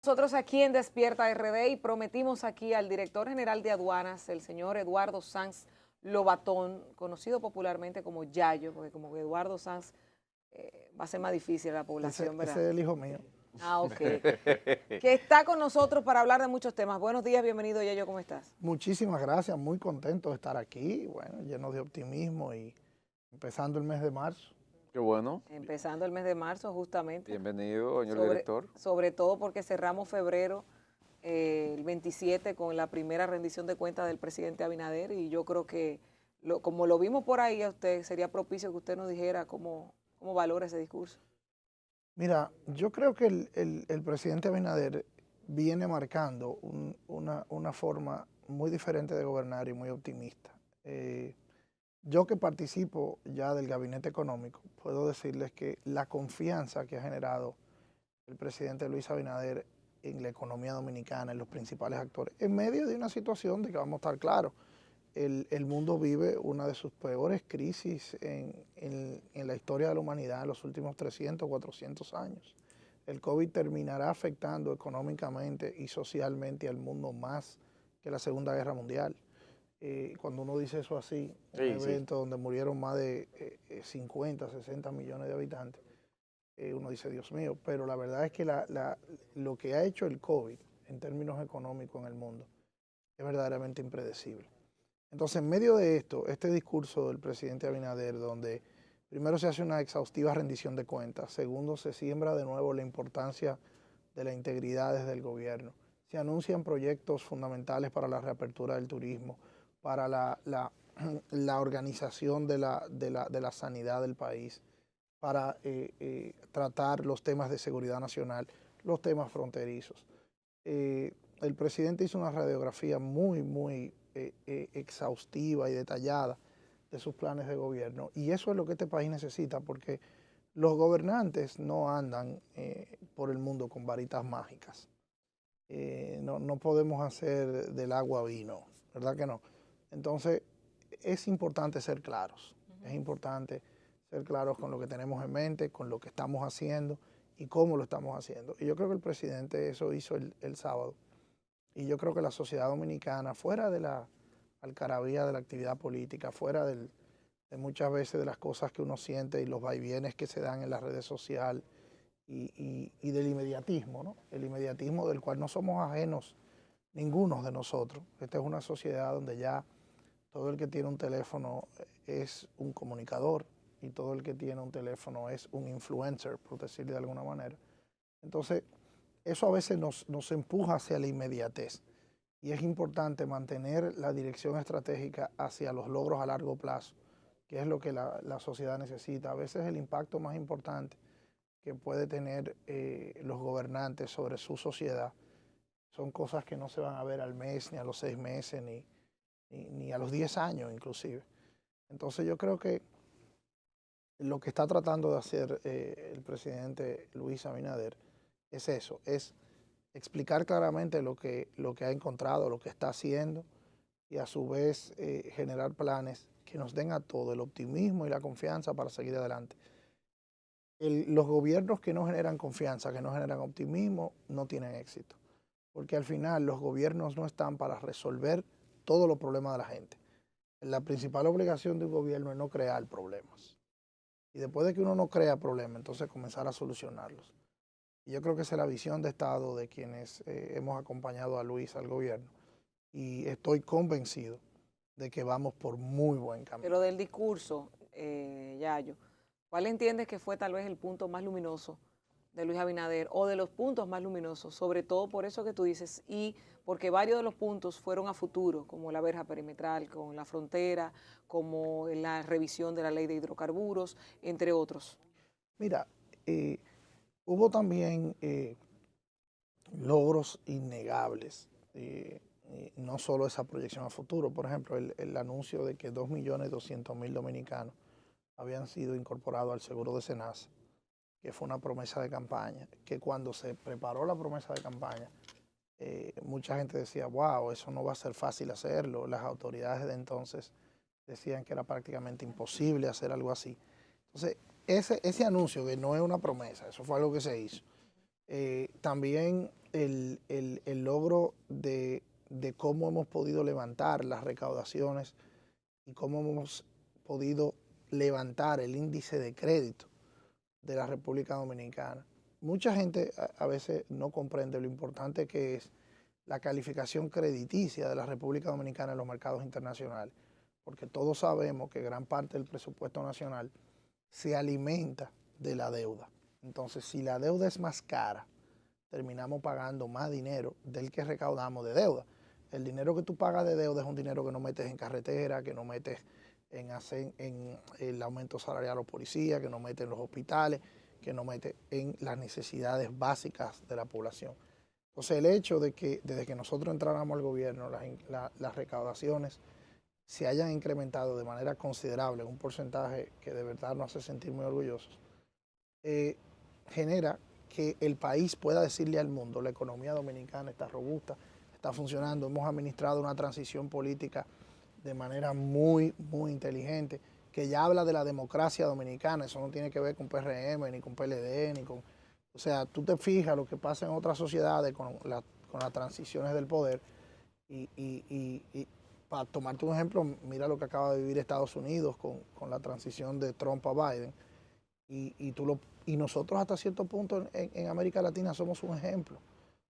Nosotros aquí en Despierta RD y prometimos aquí al director general de aduanas, el señor Eduardo Sanz Lobatón, conocido popularmente como Yayo, porque como que Eduardo Sanz va a ser más difícil a la población, ¿verdad? Ese es el hijo mío. Ah, ok. Que está con nosotros para hablar de muchos temas. Buenos días, bienvenido Yayo, ¿cómo estás? Muchísimas gracias, muy contento de estar aquí, bueno, lleno de optimismo y empezando el mes de marzo. Qué bueno. Empezando el mes de marzo, justamente. Bienvenido, señor Sobre, director. sobre todo porque cerramos febrero el 27 con la primera rendición de cuentas del presidente Abinader y yo creo que como lo vimos por ahí, a usted sería propicio que usted nos dijera cómo valora ese discurso. Mira, yo creo que el presidente Abinader viene marcando una forma muy diferente de gobernar y muy optimista. Yo que participo ya del gabinete económico, puedo decirles que la confianza que ha generado el presidente Luis Abinader en la economía dominicana, en los principales actores, en medio de una situación de que vamos a estar claros, el mundo vive una de sus peores crisis en la historia de la humanidad en los últimos 300, 400 años. El COVID terminará afectando económicamente y socialmente al mundo más que la Segunda Guerra Mundial. Cuando uno dice eso así, un evento donde murieron más de 50, 60 millones de habitantes, uno dice, Dios mío, pero la verdad es que lo que ha hecho el COVID en términos económicos en el mundo es verdaderamente impredecible. Entonces, en medio de esto, este discurso del presidente Abinader, donde primero se hace una exhaustiva rendición de cuentas, segundo, se siembra de nuevo la importancia de la integridad desde el gobierno, se anuncian proyectos fundamentales para la reapertura del turismo, para la organización de la sanidad del país, para tratar los temas de seguridad nacional, los temas fronterizos. El presidente hizo una radiografía muy exhaustiva y detallada de sus planes de gobierno y eso es lo que este país necesita porque los gobernantes no andan por el mundo con varitas mágicas. No podemos hacer del agua vino, ¿verdad que no? Entonces es importante ser claros, es importante ser claros con lo que tenemos en mente, con lo que estamos haciendo y cómo lo estamos haciendo. Y yo creo que el presidente eso hizo el sábado. Y yo creo que la sociedad dominicana, fuera de la algarabía de la actividad política, fuera de muchas veces de las cosas que uno siente y los vaivienes que se dan en las redes sociales y del inmediatismo, ¿no? El inmediatismo del cual no somos ajenos ninguno de nosotros. Esta es una sociedad donde ya todo el que tiene un teléfono es un comunicador y todo el que tiene un teléfono es un influencer, por decirlo de alguna manera. Entonces, eso a veces nos empuja hacia la inmediatez y es importante mantener la dirección estratégica hacia los logros a largo plazo, que es lo que la sociedad necesita. A veces el impacto más importante que puede tener los gobernantes sobre su sociedad son cosas que no se van a ver al mes, ni a los 6 meses, ni a los 10 años inclusive. Entonces yo creo que lo que está tratando de hacer el presidente Luis Abinader es eso, es explicar claramente lo que ha encontrado, lo que está haciendo y a su vez generar planes que nos den a todo el optimismo y la confianza para seguir adelante. Los gobiernos que no generan confianza, que no generan optimismo, no tienen éxito. Porque al final los gobiernos no están para resolver todos los problemas de la gente. La principal obligación de un gobierno es no crear problemas. Y después de que uno no crea problemas, entonces comenzar a solucionarlos. Y yo creo que esa es la visión de Estado de quienes hemos acompañado a Luis al gobierno. Y estoy convencido de que vamos por muy buen camino. Pero del discurso, Yayo, ¿cuál entiendes que fue tal vez el punto más luminoso de Luis Abinader o de los puntos más luminosos, sobre todo por eso que tú dices y porque varios de los puntos fueron a futuro, como la verja perimetral con la frontera, como la revisión de la ley de hidrocarburos, entre otros? Mira, hubo también logros innegables, no solo esa proyección a futuro, por ejemplo, el anuncio de que 2.200.000 dominicanos habían sido incorporados al seguro de SENASA, que fue una promesa de campaña, que cuando se preparó la promesa de campaña, mucha gente decía, wow, eso no va a ser fácil hacerlo. Las autoridades de entonces decían que era prácticamente imposible hacer algo así. Entonces, ese anuncio, que no es una promesa, eso fue algo que se hizo. También el logro de cómo hemos podido levantar las recaudaciones y cómo hemos podido levantar el índice de crédito de la República Dominicana. Mucha gente a veces no comprende lo importante que es la calificación crediticia de la República Dominicana en los mercados internacionales, porque todos sabemos que gran parte del presupuesto nacional se alimenta de la deuda. Entonces, si la deuda es más cara, terminamos pagando más dinero del que recaudamos de deuda. El dinero que tú pagas de deuda es un dinero que no metes en carretera, que no metes en el aumento salarial a los policías, que no metes en los hospitales, que no metes en las necesidades básicas de la población. Entonces, el hecho de que desde que nosotros entráramos al gobierno, las recaudaciones se hayan incrementado de manera considerable, un porcentaje que de verdad nos hace sentir muy orgullosos, genera que el país pueda decirle al mundo: la economía dominicana está robusta, está funcionando, hemos administrado una transición política de manera muy, muy inteligente, que ya habla de la democracia dominicana. Eso no tiene que ver con PRM, ni con PLD, ni con... O sea, tú te fijas lo que pasa en otras sociedades con las transiciones del poder y para tomarte un ejemplo, mira lo que acaba de vivir Estados Unidos con la transición de Trump a Biden. Y nosotros hasta cierto punto en América Latina somos un ejemplo.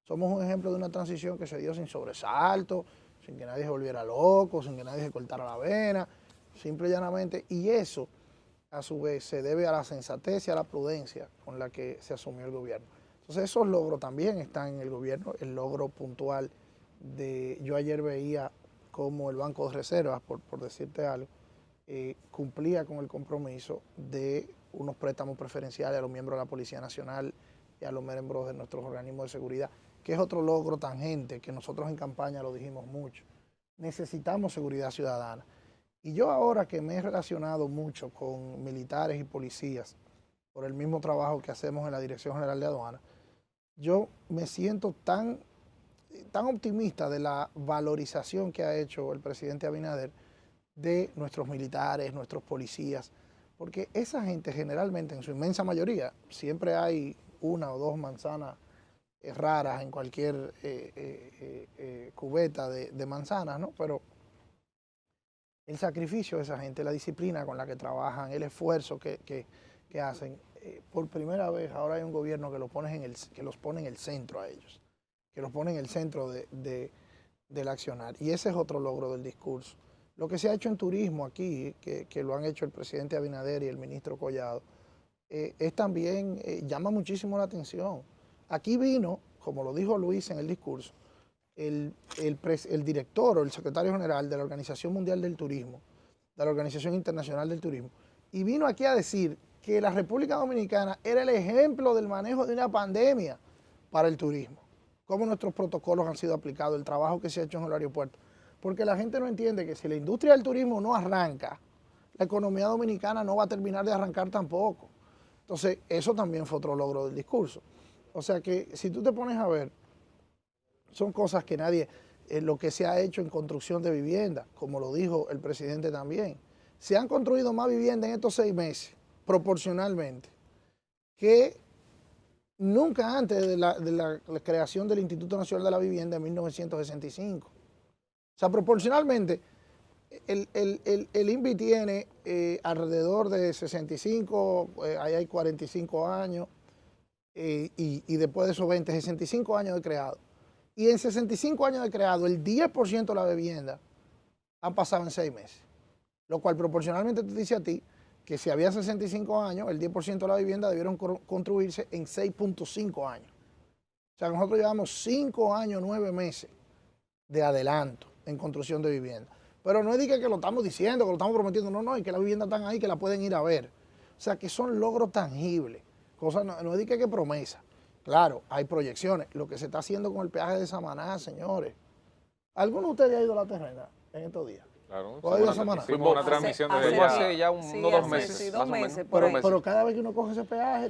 Somos un ejemplo de una transición que se dio sin sobresalto, sin que nadie se volviera loco, sin que nadie se cortara la vena, simple y llanamente. Y eso, a su vez, se debe a la sensatez y a la prudencia con la que se asumió el gobierno. Entonces, esos logros también están en el gobierno. El logro puntual yo ayer veía cómo el Banco de Reservas, por decirte algo, cumplía con el compromiso de unos préstamos preferenciales a los miembros de la Policía Nacional y a los miembros de nuestros organismos de seguridad, que es otro logro tangente que nosotros en campaña lo dijimos mucho. Necesitamos seguridad ciudadana. Y yo ahora que me he relacionado mucho con militares y policías por el mismo trabajo que hacemos en la Dirección General de Aduanas, yo me siento tan optimista de la valorización que ha hecho el presidente Abinader de nuestros militares, nuestros policías, porque esa gente generalmente, en su inmensa mayoría, siempre hay una o dos manzanas raras en cualquier cubeta de manzanas, ¿no? Pero el sacrificio de esa gente, la disciplina con la que trabajan, el esfuerzo que hacen, por primera vez ahora hay un gobierno que los pone en el centro a ellos, que los pone en el centro del accionar. Y ese es otro logro del discurso. Lo que se ha hecho en turismo aquí, que lo han hecho el presidente Abinader y el ministro Collado, es también, llama muchísimo la atención. Aquí vino, como lo dijo Luis en el discurso, el director o el secretario general de la Organización Mundial del Turismo, de la Organización Internacional del Turismo, y vino aquí a decir que la República Dominicana era el ejemplo del manejo de una pandemia para el turismo, cómo nuestros protocolos han sido aplicados, el trabajo que se ha hecho en el aeropuerto, porque la gente no entiende que si la industria del turismo no arranca, la economía dominicana no va a terminar de arrancar tampoco. Entonces, eso también fue otro logro del discurso. O sea que si tú te pones a ver, son cosas que nadie, lo que se ha hecho en construcción de vivienda, como lo dijo el presidente también, se han construido más viviendas en estos 6 meses, proporcionalmente, que nunca antes de la creación del Instituto Nacional de la Vivienda en 1965. O sea, proporcionalmente, el INVI tiene alrededor de 65, ahí hay 45 años, y después de esos 20, 65 años de creado. Y en 65 años de creado, el 10% de la vivienda han pasado en 6 meses. Lo cual proporcionalmente te dice a ti que si había 65 años, el 10% de la vivienda debieron construirse en 6.5 años. O sea, nosotros llevamos 5 años, 9 meses de adelanto en construcción de vivienda. Pero no es que lo estamos diciendo, que lo estamos prometiendo, no, es que las viviendas están ahí, que la pueden ir a ver. O sea, que son logros tangibles, cosas, no es que promesa. Claro, hay proyecciones. Lo que se está haciendo con el peaje de Samaná, señores. ¿Alguno de ustedes ha ido a la terrena en estos días? Claro, fuimos una transmisión de hace ya unos 2 meses. Sí, más 2 o menos. meses. Pero cada vez que uno coge ese peaje,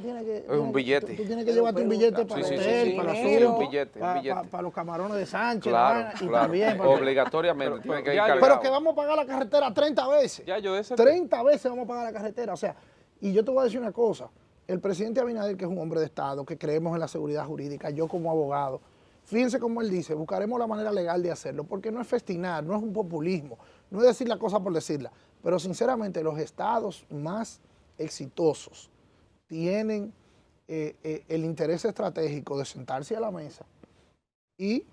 es un billete. Tú tienes que llevarte un billete para el hotel, para sí, el un billete. para los camarones de Sánchez, Claro, y claro. también. Obligatoriamente, tiene que ir cargado. Pero que vamos a pagar la carretera 30 veces. Ya yo ese 30 veces vamos a pagar la carretera. O sea, y yo te voy a decir una cosa. El presidente Abinader, que es un hombre de Estado, que creemos en la seguridad jurídica, yo como abogado, fíjense cómo él dice, buscaremos la manera legal de hacerlo, porque no es festinar, no es un populismo, no es decir la cosa por decirla, pero sinceramente los estados más exitosos tienen el interés estratégico de sentarse a la mesa y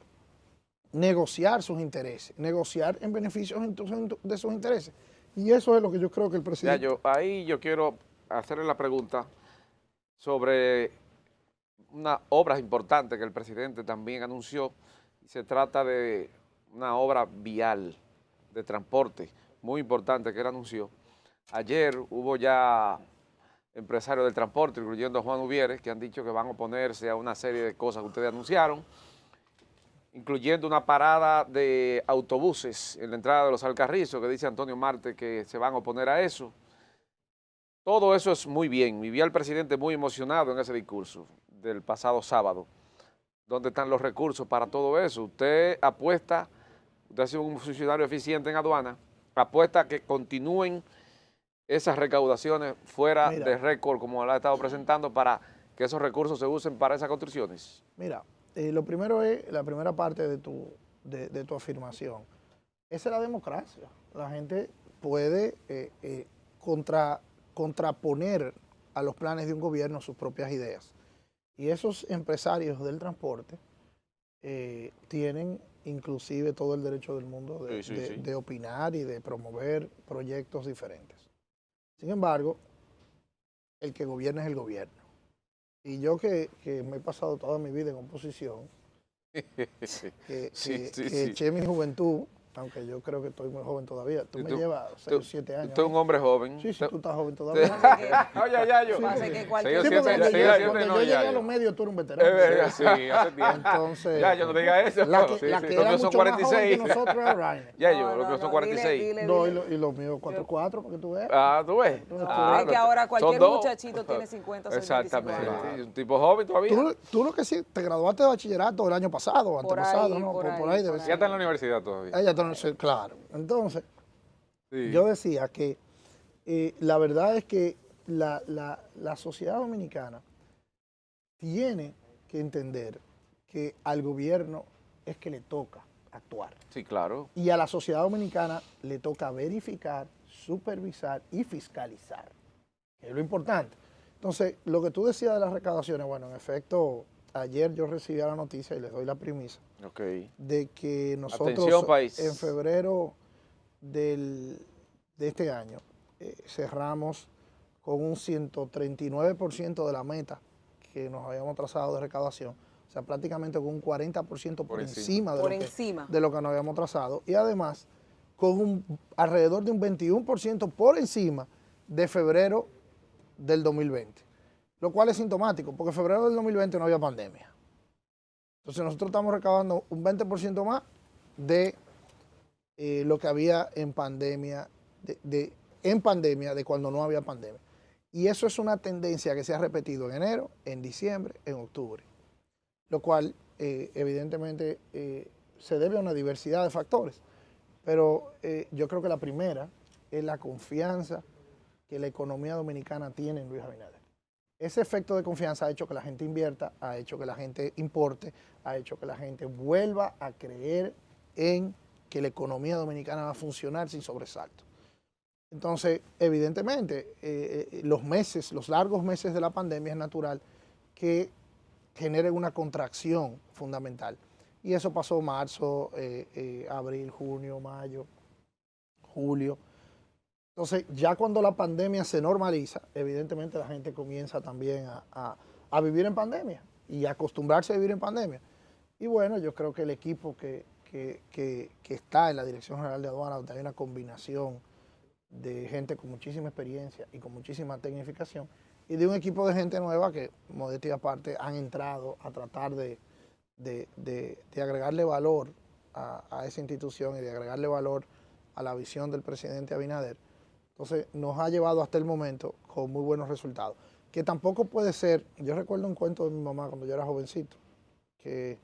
negociar sus intereses, negociar en beneficio de sus intereses. Y eso es lo que yo creo que el presidente... Ahí yo quiero hacerle la pregunta sobre una obra importante que el presidente también anunció. Se trata de una obra vial de transporte muy importante que él anunció. Ayer hubo ya empresarios del transporte, incluyendo a Juan Uvieres, que han dicho que van a oponerse a una serie de cosas que ustedes anunciaron, incluyendo una parada de autobuses en la entrada de los Alcarrizos, que dice Antonio Marte que se van a oponer a eso. Todo eso es muy bien. Vi al presidente muy emocionado en ese discurso del pasado sábado. ¿Dónde están los recursos para todo eso? Usted apuesta, usted ha sido un funcionario eficiente en aduana, apuesta a que continúen esas recaudaciones fuera de récord, como la ha estado presentando, para que esos recursos se usen para esas construcciones. Mira, lo primero es la primera parte de tu afirmación. Esa es la democracia. La gente puede contraponer a los planes de un gobierno sus propias ideas. Y esos empresarios del transporte tienen inclusive todo el derecho del mundo de opinar y de promover proyectos diferentes. Sin embargo, el que gobierna es el gobierno. Y yo que me he pasado toda mi vida en oposición, que eché mi juventud, aunque yo creo que estoy muy joven todavía. Tú me llevas 6 o 7 años. Tú eres un hombre joven. Sí, tú estás joven todavía. Oye, Yayo. Cuando yo llegué a los medios, tú eres un veterano. Es verdad, sí, hace tiempo. Entonces, Yayo, no diga eso. La que era mucho más joven que nosotros era Rainer. Yayo, los míos son 46. No, y los míos 4-4, porque tú ves. Ah, tú ves. Es que ahora cualquier muchachito tiene 50 o 55 años. Exactamente. Un tipo joven todavía. Tú lo que sí, te graduaste de bachillerato el año pasado o antepasado, ¿no? Por ahí debe ser. Ya está en la universidad todavía. Claro. Entonces, yo decía que la verdad es que la sociedad dominicana tiene que entender que al gobierno es que le toca actuar. Sí, claro. Y a la sociedad dominicana le toca verificar, supervisar y fiscalizar, que es lo importante. Entonces, lo que tú decías de las recaudaciones, bueno, en efecto, ayer yo recibí la noticia y les doy la premisa de que nosotros en febrero de este año cerramos con un 139% de la meta que nos habíamos trazado de recaudación, o sea, prácticamente con un 40% por encima de lo que nos habíamos trazado, y además con alrededor de un 21% por encima de febrero del 2020, lo cual es sintomático, porque en febrero del 2020 no había pandemia. Entonces nosotros estamos recaudando un 20% más de lo que había en pandemia, de cuando no había pandemia. Y eso es una tendencia que se ha repetido en enero, en diciembre, en octubre, lo cual evidentemente se debe a una diversidad de factores. Pero yo creo que la primera es la confianza que la economía dominicana tiene en Luis Abinader. Ese efecto de confianza ha hecho que la gente invierta, ha hecho que la gente importe, ha hecho que la gente vuelva a creer en que la economía dominicana va a funcionar sin sobresalto. Entonces, evidentemente, los largos meses de la pandemia es natural que generen una contracción fundamental. Y eso pasó marzo, abril, junio, mayo, julio. Entonces, ya cuando la pandemia se normaliza, evidentemente la gente comienza también a vivir en pandemia y a acostumbrarse a vivir en pandemia. Y bueno, yo creo que el equipo que está en la Dirección General de Aduanas, donde hay una combinación de gente con muchísima experiencia y con muchísima tecnificación, y de un equipo de gente nueva que, modestia aparte, han entrado a tratar de agregarle valor a esa institución y de agregarle valor a la visión del presidente Abinader. Entonces, nos ha llevado hasta el momento con muy buenos resultados. Que tampoco puede ser, yo recuerdo un cuento de mi mamá cuando yo era jovencito, que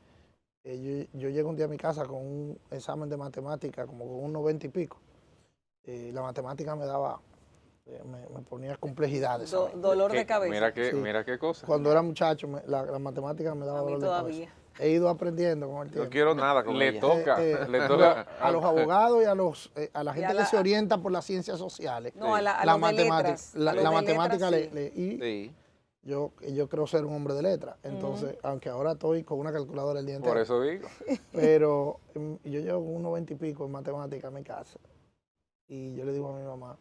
yo llego un día a mi casa con un examen de matemática, como con un 90 y pico. La matemática me daba, me ponía complejidades. Dolor de cabeza. Mira qué cosa. Cuando era muchacho, la matemática me daba dolor de cabeza. he ido aprendiendo con el No tiempo. quiero nada con Le ella. toca, le toca. A los abogados y a la Y a gente la- que se orienta por las ciencias sociales. No, a la los de matemática, letras. A los la de matemática letras, y Sí. yo creo ser un hombre de letras. Entonces, aunque ahora estoy con una calculadora el día entero. Por eso digo. Pero yo llevo unos 20 y pico en matemática en mi casa. Y yo le digo a mi mamá,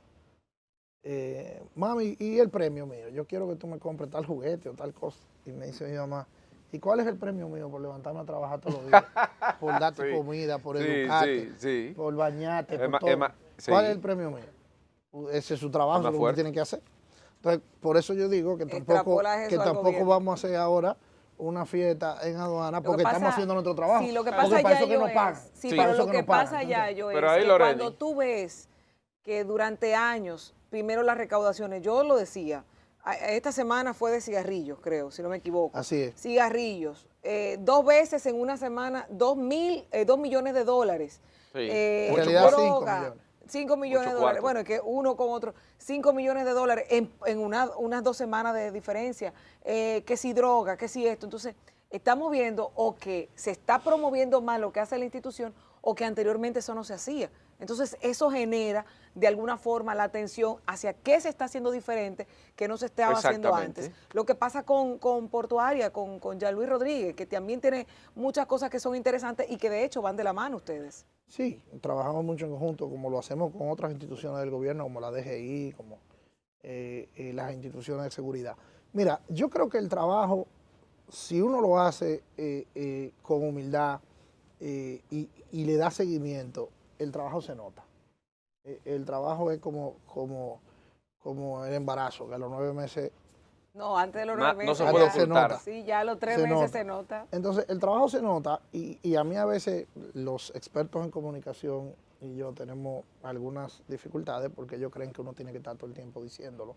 mami, ¿y el premio mío? Yo quiero que tú me compres tal juguete o tal cosa. Y me dice mi mamá, ¿y cuál es el premio mío por levantarme a trabajar todos los días? Por darte Sí. comida, por Sí, educarte, sí. por bañarte, por Emma- todo. Emma, ¿Cuál sí. es el premio mío? Ese es su trabajo, Más es lo que fuerte. tiene que hacer. Entonces, por eso yo digo que tampoco, Extrapolas eso al gobierno. vamos a hacer ahora una fiesta en aduana Lo que porque pasa- estamos haciendo nuestro trabajo. Sí, lo que Porque pasa para eso ya que nos es, pagan. sí, Sí. Para pero eso lo que que nos pagan, pasa ¿entiendes? ya yo Pero es ahí, que Loreni. cuando tú ves que durante años, primero las recaudaciones, yo lo decía, esta semana fue de cigarrillos, creo, si no me equivoco. Así es. Cigarrillos. 2 veces en una semana, 2 millones de dólares. Sí. En Mucho realidad, cuarto. 5 droga, millones. 5 millones Mucho de dólares. cuarto. Bueno, es que uno con otro, 5 millones de dólares en unas 2 semanas de diferencia. Que si droga, que si esto. Entonces, estamos viendo o que se está promoviendo más lo que hace la institución o que anteriormente eso no se hacía. Entonces, eso genera de alguna forma la atención hacia qué se está haciendo diferente que no se estaba haciendo Exactamente. antes. Lo que pasa con Portuaria, con Jean Luis Rodríguez, que también tiene muchas cosas que son interesantes y que de hecho van de la mano ustedes. Sí, trabajamos mucho en conjunto, como lo hacemos con otras instituciones del gobierno, como la DGI, como las instituciones de seguridad. Mira, yo creo que el trabajo, si uno lo hace con humildad y le da seguimiento, el trabajo se nota. El trabajo es como el embarazo, que a los 9 meses... No, antes de los No 9 se meses. puede ya- ocultar. Sí, ya a los 3 Se meses nota. se nota. Entonces, el trabajo se nota y a mí a veces los expertos en comunicación y yo tenemos algunas dificultades porque ellos creen que uno tiene que estar todo el tiempo diciéndolo.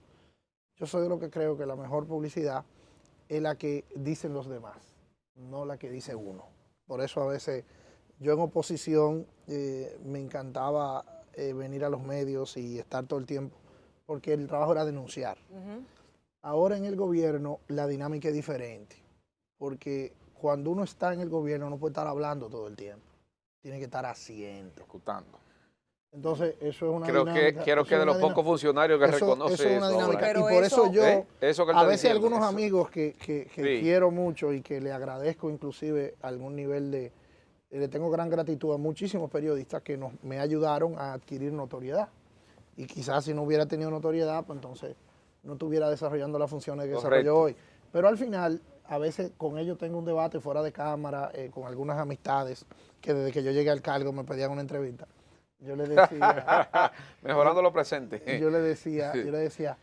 Yo soy de lo que creo que la mejor publicidad es la que dicen los demás, no la que dice uno. Por eso a veces yo en oposición me encantaba venir a los medios y estar todo el tiempo porque el trabajo era denunciar. Ahora en el gobierno la dinámica es diferente, porque cuando uno está en el gobierno no puede estar hablando todo el tiempo, tiene que estar haciendo. Ejecutando. Entonces eso es una Creo dinámica. que eso es de los una pocos dinámica. funcionarios que reconoce eso es una eso dinámica. ahora. Pero Y por eso eso- yo, Eso que él a está veces diciendo. algunos Eso. amigos que Sí. quiero mucho y que le agradezco inclusive algún nivel de... Le tengo gran gratitud a muchísimos periodistas que me ayudaron a adquirir notoriedad. Y quizás si no hubiera tenido notoriedad, pues entonces no estuviera desarrollando las funciones que Correcto. desarrollo hoy. Pero al final, a veces con ellos tengo un debate fuera de cámara, con algunas amistades que desde que yo llegué al cargo me pedían una entrevista. Yo les decía... Mejorando lo presente. yo le decía,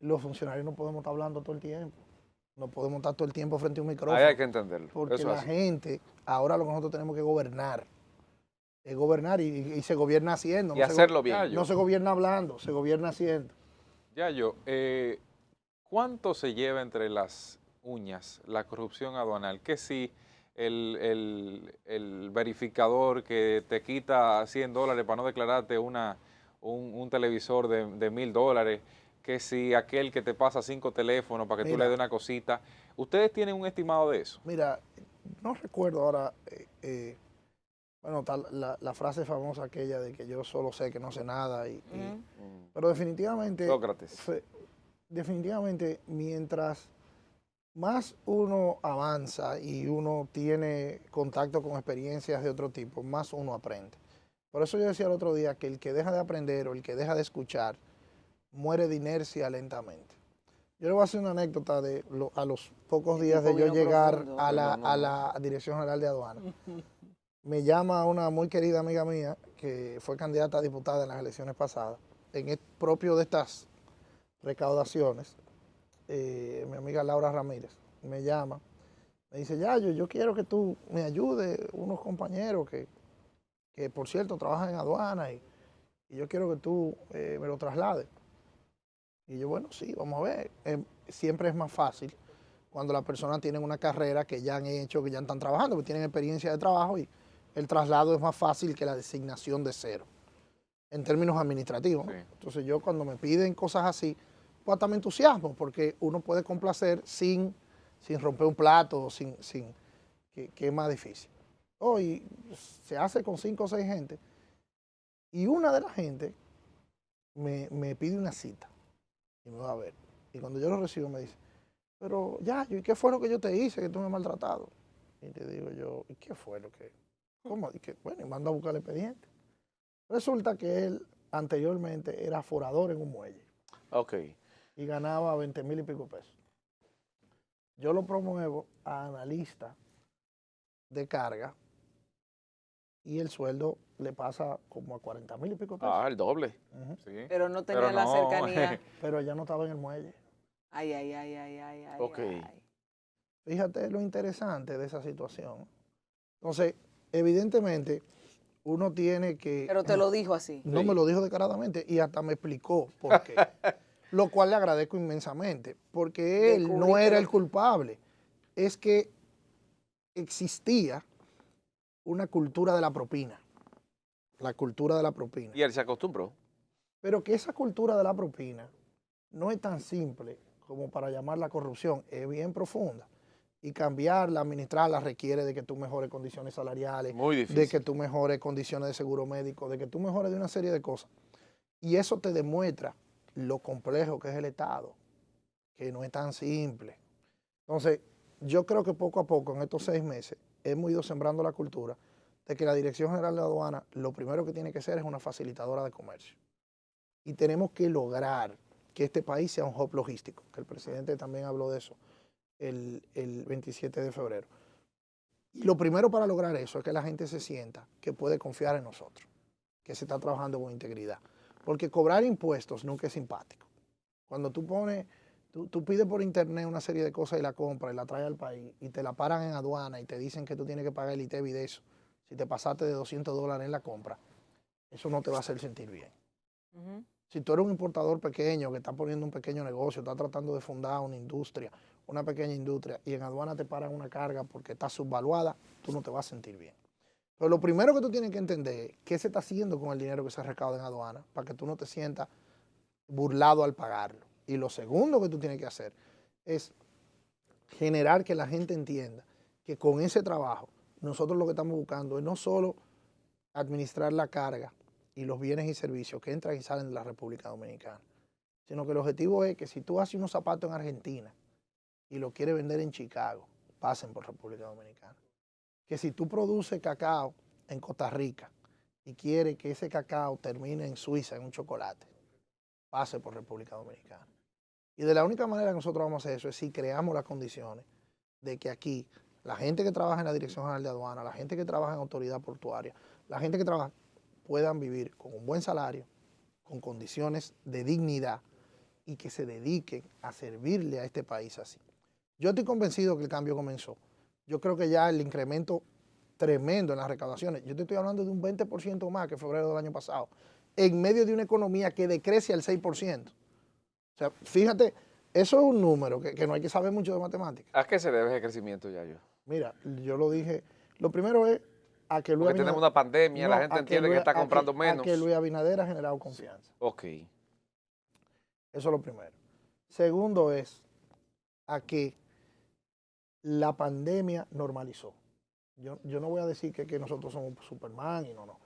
los funcionarios no podemos estar hablando todo el tiempo. No podemos estar todo el tiempo frente a un micrófono. Ahí hay que entenderlo. Porque Eso la es así. gente, ahora lo que nosotros tenemos que gobernar. Es gobernar y se gobierna haciendo. Y no se hacerlo go- bien. No se gobierna hablando, se gobierna haciendo. Yayo, ¿cuánto se lleva entre las uñas la corrupción aduanal? Que si el verificador que te quita $100 para no declararte un televisor de $1000, que si aquel que te pasa 5 teléfonos para que tú Mira. le des una cosita. ¿Ustedes tienen un estimado de eso? Mira, no recuerdo ahora, bueno, la frase famosa aquella de que yo solo sé que no sé nada. Pero definitivamente... Sócrates. Definitivamente, mientras más uno avanza y uno tiene contacto con experiencias de otro tipo, más uno aprende. Por eso yo decía el otro día que el que deja de aprender o el que deja de escuchar muere de inercia lentamente. Yo le voy a hacer una anécdota a los pocos días de yo vino llegar profundo. a la Dirección General de Aduana. Me llama una muy querida amiga mía que fue candidata a diputada en las elecciones pasadas, propio de estas recaudaciones, mi amiga Laura Ramírez me llama, me dice, Yayo, yo quiero que tú me ayudes, unos compañeros que por cierto trabajan en aduana y yo quiero que tú me lo traslades. Y yo, bueno, sí, vamos a ver. Siempre es más fácil cuando las personas tienen una carrera que ya han hecho, que ya están trabajando, que tienen experiencia de trabajo y el traslado es más fácil que la designación de cero, en términos administrativos, ¿no? Sí. Entonces yo cuando me piden cosas así, pues hasta me entusiasmo, porque uno puede complacer sin romper un plato, sin que es más difícil. Hoy se hace con 5 o 6 gente y una de las gente me pide una cita y me va a ver. Y cuando yo lo recibo me dice, pero ya, ¿y qué fue lo que yo te hice que tú me has maltratado? Y le digo yo, ¿y qué fue lo que? ¿Cómo? Y que, bueno, y mando a buscar el expediente. Resulta que él anteriormente era forador en un muelle Ok. y ganaba 20,000 y pico pesos. Yo lo promuevo a analista de carga y el sueldo le pasa como a 40,000 y pico pesos. Ah, el doble. Ujú. Sí. Pero no tenía Pero la no, cercanía. Pero ella no estaba en el muelle. Ay, ay, ay, ay, ay, ay. Ok. ay. Fíjate lo interesante de esa situación. Entonces, evidentemente, uno tiene que... Pero te lo dijo así. No Sí. me lo dijo descaradamente y hasta me explicó por qué. Lo cual le agradezco inmensamente, porque él no era el culpable. Es que existía una cultura de la propina. La cultura de la propina. Y él se acostumbró. Pero que esa cultura de la propina no es tan simple como para llamarla corrupción, es bien profunda. Y cambiarla, administrarla, requiere de que tú mejores condiciones salariales, Muy de difícil. que tú mejores condiciones de seguro médico, de que tú mejores de una serie de cosas. Y eso te demuestra lo complejo que es el Estado, que no es tan simple. Entonces, yo creo que poco a poco, en estos 6 meses, hemos ido sembrando la cultura de que la Dirección General de Aduana lo primero que tiene que ser es una facilitadora de comercio. Y tenemos que lograr que este país sea un hub logístico, que el presidente también habló de eso el 27 de febrero. Y lo primero para lograr eso es que la gente se sienta que puede confiar en nosotros, que se está trabajando con integridad. Porque cobrar impuestos nunca es simpático. Cuando tú pones, tú pides por internet una serie de cosas y la compras y la traes al país y te la paran en aduana y te dicen que tú tienes que pagar el ITEVI de eso, si te pasaste de $200 en la compra, eso no te va a hacer sentir bien. Ujú. Si tú eres un importador pequeño que está poniendo un pequeño negocio, está tratando de fundar una industria, una pequeña industria, y en aduana te paran una carga porque está subvaluada, tú no te vas a sentir bien. Pero lo primero que tú tienes que entender es qué se está haciendo con el dinero que se recauda en aduana para que tú no te sientas burlado al pagarlo. Y lo segundo que tú tienes que hacer es generar que la gente entienda que con ese trabajo nosotros lo que estamos buscando es no solo administrar la carga y los bienes y servicios que entran y salen de la República Dominicana, sino que el objetivo es que si tú haces unos zapatos en Argentina y lo quieres vender en Chicago, pasen por República Dominicana. Que si tú produces cacao en Costa Rica y quieres que ese cacao termine en Suiza en un chocolate, pase por República Dominicana. Y de la única manera que nosotros vamos a hacer eso es si creamos las condiciones de que aquí la gente que trabaja en la Dirección General de Aduana, la gente que trabaja en Autoridad Portuaria, la gente que trabaja puedan vivir con un buen salario, con condiciones de dignidad y que se dediquen a servirle a este país así. Yo estoy convencido que el cambio comenzó. Yo creo que ya el incremento tremendo en las recaudaciones, yo te estoy hablando de un 20% más que febrero del año pasado, en medio de una economía que decrece al 6%. O sea, fíjate, eso es un número que no hay que saber mucho de matemáticas. ¿A qué se debe ese crecimiento, Yayo? Mira, yo lo dije, lo primero es a que Luis Porque tenemos una pandemia, la gente entiende que está comprando menos. A que Luis Abinader ha generado confianza. Ok. Eso es lo primero. Segundo es a que la pandemia normalizó. Yo no voy a decir que nosotros somos Superman y no.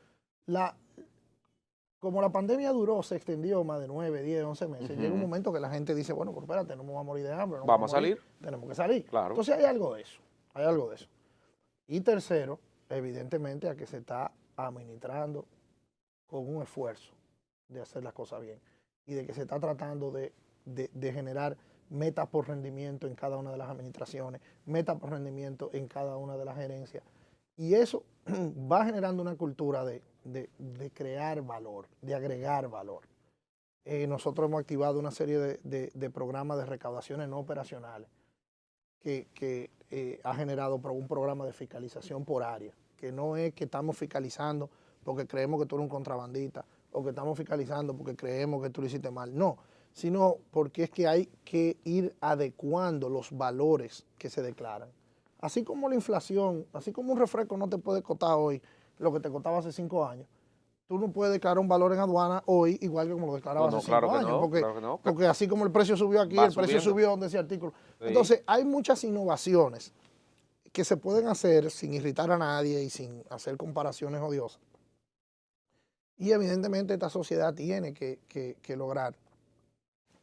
Como la pandemia duró, se extendió más de 9, 10, 11 meses, llega un momento que la gente dice, bueno, pero espérate, no me voy a morir de hambre. No Vamos a salir. Tenemos que salir. Claro. Entonces hay algo de eso, hay algo de eso. Y tercero, evidentemente, a que se está administrando con un esfuerzo de hacer las cosas bien y de que se está tratando de generar metas por rendimiento en cada una de las administraciones, metas por rendimiento en cada una de las gerencias. Y eso va generando una cultura de crear valor, de agregar valor. Nosotros hemos activado una serie de programas de recaudaciones no operacionales que ha generado un programa de fiscalización por área, que no es que estamos fiscalizando porque creemos que tú eres un contrabandista o que estamos fiscalizando porque creemos que tú lo hiciste mal, no, sino porque es que hay que ir adecuando los valores que se declaran. Así como la inflación, así como un refresco no te puede costar hoy lo que te costaba hace 5 años, tú no puedes declarar un valor en aduana hoy igual que como lo declarabas hace 5 años, porque así como el precio subió aquí, el precio subió donde ese artículo. Sí. Entonces, hay muchas innovaciones que se pueden hacer sin irritar a nadie y sin hacer comparaciones odiosas. Y evidentemente esta sociedad tiene que lograr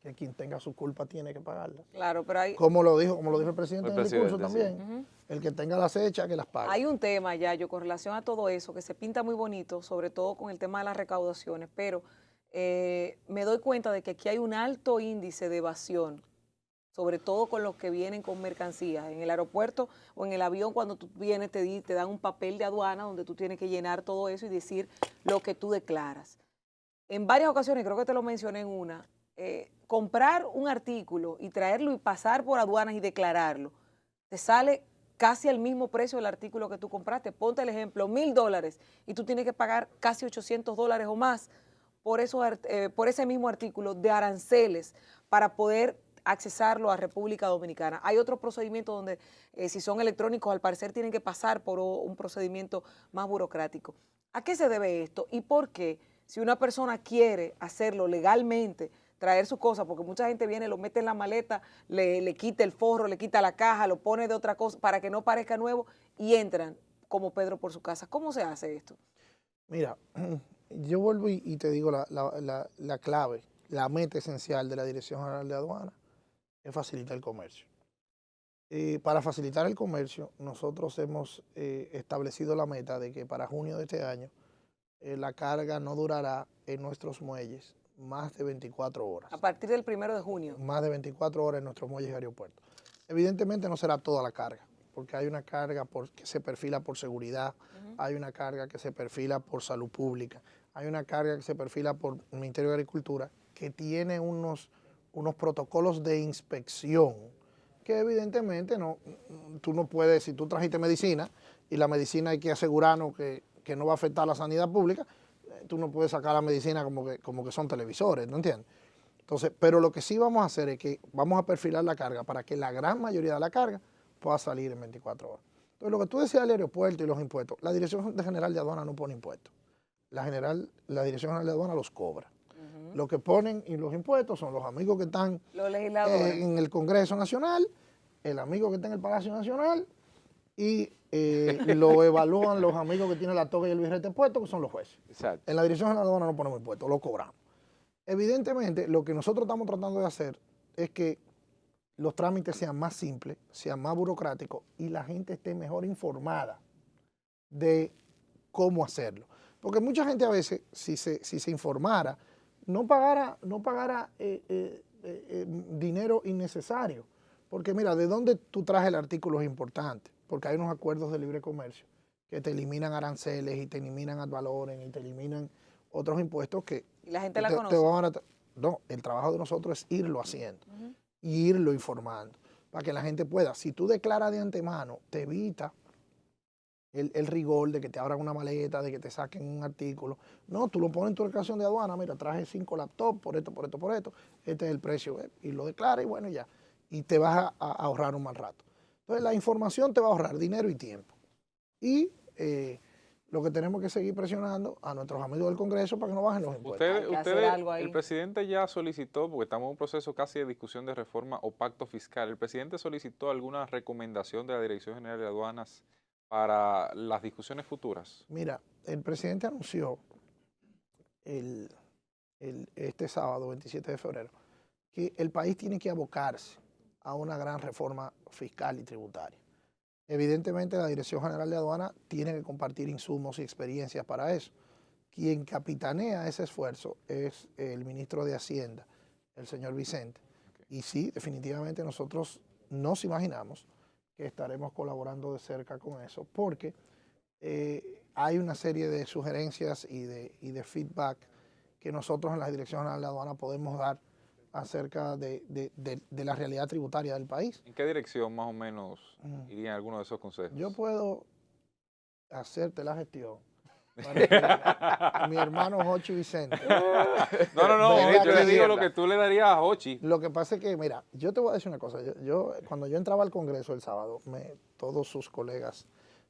que quien tenga su culpa tiene que pagarla. Claro, pero Como lo dijo el presidente El en el discurso presidente, sí. también. El que tenga las hechas, que las pague. hay un tema, Yayo, con relación a todo eso, que se pinta muy bonito, sobre todo con el tema de las recaudaciones, pero me doy cuenta de que aquí hay un alto índice de evasión, sobre todo con los que vienen con mercancías. En el aeropuerto o en el avión, cuando tú vienes, te dan un papel de aduana donde tú tienes que llenar todo eso y decir lo que tú declaras. En varias ocasiones, creo que te lo mencioné en una, comprar un artículo y traerlo y pasar por aduanas y declararlo, te sale casi al mismo precio del artículo que tú compraste. Ponte el ejemplo, $1,000 y tú tienes que pagar casi $800 o más por ese mismo artículo de aranceles para poder accesarlo a República Dominicana. Hay otros procedimientos donde si son electrónicos al parecer tienen que pasar por un procedimiento más burocrático. ¿A qué se debe esto y por qué si una persona quiere hacerlo legalmente, traer su cosa, porque mucha gente viene, lo mete en la maleta, le quita el forro, le quita la caja, lo pone de otra cosa para que no parezca nuevo y entran como Pedro por su casa? ¿Cómo se hace esto? Mira, yo vuelvo y te digo la clave, la meta esencial de la Dirección General de Aduana es facilitar el comercio. Para facilitar el comercio, nosotros hemos establecido la meta de que para junio de este año la carga no durará en nuestros muelles más de 24 horas. A partir del 1 de junio. Más de 24 horas en nuestros muelles y aeropuertos. Evidentemente no será toda la carga, porque hay una carga que se perfila por seguridad, hay una carga que se perfila por salud pública, hay una carga que se perfila por el Ministerio de Agricultura, que tiene unos protocolos de inspección que evidentemente tú no puedes, si tú trajiste medicina y la medicina hay que asegurarnos que no va a afectar la sanidad pública, tú no puedes sacar la medicina como que son televisores, ¿no entiendes? Entonces, pero lo que sí vamos a hacer es que vamos a perfilar la carga para que la gran mayoría de la carga pueda salir en 24 horas. Entonces, lo que tú decías del aeropuerto y los impuestos, la Dirección General de Aduana no pone impuestos. La Dirección General de Aduana los cobra. Lo que ponen y los impuestos son los amigos que están Los legisladores. en el Congreso Nacional, el amigo que está en el Palacio Nacional y lo evalúan los amigos que tienen la toga y el birrete puesto, que son los jueces. Exacto. En la Dirección General de Aduana no ponemos impuestos, lo cobramos. Evidentemente, lo que nosotros estamos tratando de hacer es que los trámites sean más simples, sean más burocráticos y la gente esté mejor informada de cómo hacerlo. Porque mucha gente a veces, si se informara, no pagara dinero innecesario. Porque mira, ¿de dónde tú traes el artículo es importante? Porque hay unos acuerdos de libre comercio que te eliminan aranceles y te eliminan ad valorem y te eliminan otros impuestos que Y la gente la te conoce. van a... No, el trabajo de nosotros es irlo haciendo y irlo informando para que la gente pueda. Si tú declaras de antemano, te evita el rigor de que te abran una maleta, de que te saquen un artículo. No, tú lo pones en tu declaración de aduana, mira, traje 5 laptops por esto, este es el precio, y lo declaras y bueno, ya. Y te vas a ahorrar un mal rato. Entonces, la información te va a ahorrar dinero y tiempo. Y lo que tenemos que seguir presionando a nuestros amigos del Congreso para que no bajen los impuestos. Hay que hacer algo ahí. El presidente ya solicitó, porque estamos en un proceso casi de discusión de reforma o pacto fiscal, el presidente solicitó alguna recomendación de la Dirección General de Aduanas para las discusiones futuras. Mira, el presidente anunció este sábado, 27 de febrero, que el país tiene que abocarse a una gran reforma fiscal y tributaria. Evidentemente, la Dirección General de Aduana tiene que compartir insumos y experiencias para eso. Quien capitanea ese esfuerzo es el ministro de Hacienda, el señor Vicente. Y sí, definitivamente nosotros nos imaginamos que estaremos colaborando de cerca con eso, porque hay una serie de sugerencias y de feedback que nosotros en la Dirección General de Aduana podemos dar acerca de la realidad tributaria del país. ¿En qué dirección más o menos irían algunos de esos consejos? Yo puedo hacerte la gestión para que mi hermano Jochi Vicente. No, venga yo le aquí. digo lo que tú le darías a Jochi. Lo que pasa es que, mira, yo te voy a decir una cosa. Cuando yo entraba al Congreso el sábado, todos sus colegas